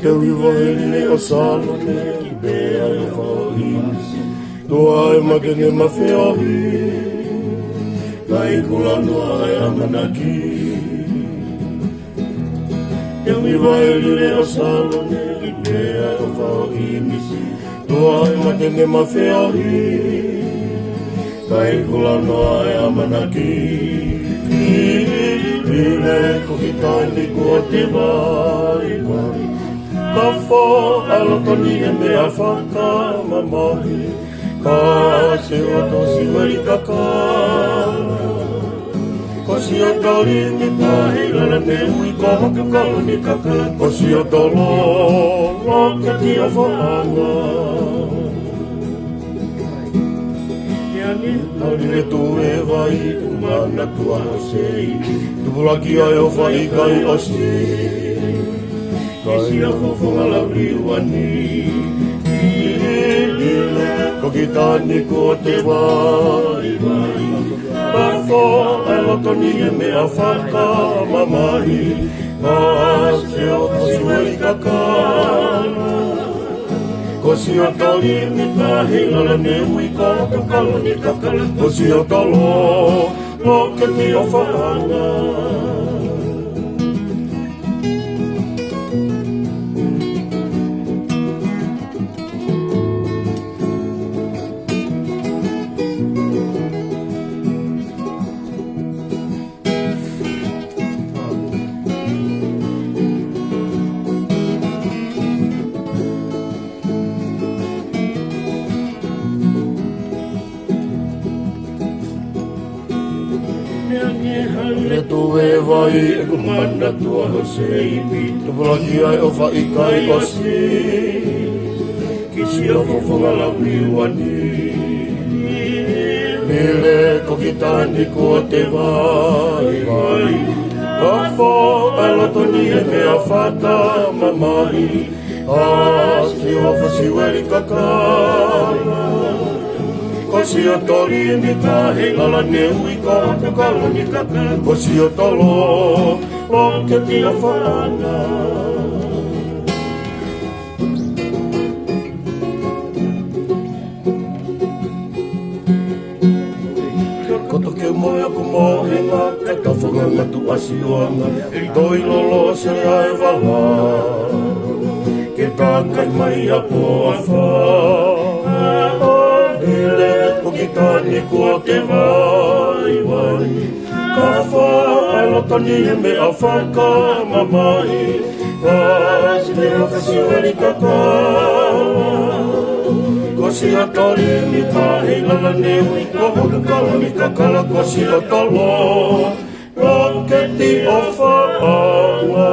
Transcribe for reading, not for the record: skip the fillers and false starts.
Te uiwahele o salone ki bea e whaohisi. Noa e makene mawheohi. Kai kula noa e amanaki. Te uiwahele o salone ki bea e whaohisi. Noa e makene mawheohi. Kai kula noa e amanaki. Ile ko ki taini kua te vai vai. Ka wha alotoni e mea whaka mamahi. Ka se oto si wari kaka. Ko si o tori ni tahi lala me ui ko hoka kalu ni kaka. Ko si o tolo loka ti o whaanga. Haurire tu e vai, tu mana tua sei. Tu bulaki ai o whai kai o si. Kai a whawhunga lau riwani. Ile, ko ki tani ko te vai vai. Pafo, ai lotoni e mea whaka mamahi. Ka se o siwai kakana. Ko si o tori mi tahi lala me ui ko tu kalu ni kakala. Ko si o tolo, lo ke ti o whaanga. Haure tu e vai e kumana tua ho seipi. Tu bulaki ai o whai kai o si. Ki si o whawhunga lau riwani. Mele ko ki tani ko te vai vai. Ka wha ai lotoni e mea whata mamahi. Aski o whasiweri kakana. Ko si o tori ni tahi lala ne ui ko te kalu ni kaka. Ko si o tolo, lo ke ti a whaanga. Ko toke moe ako mohenga, kai ka whanganga tu asioanga. E toi lolo se ai wala, ke tākai mai a po a wha. Ko ki tani kua te vai vai. Ka wha ai lotoni e mea whaka mamahi. Ka si le hawha siwari kaka. Ko si a tori ni tahi lala ne ui ko hoka kalu ni kakala. Ko si a tolo, lo ke ti o whaanga.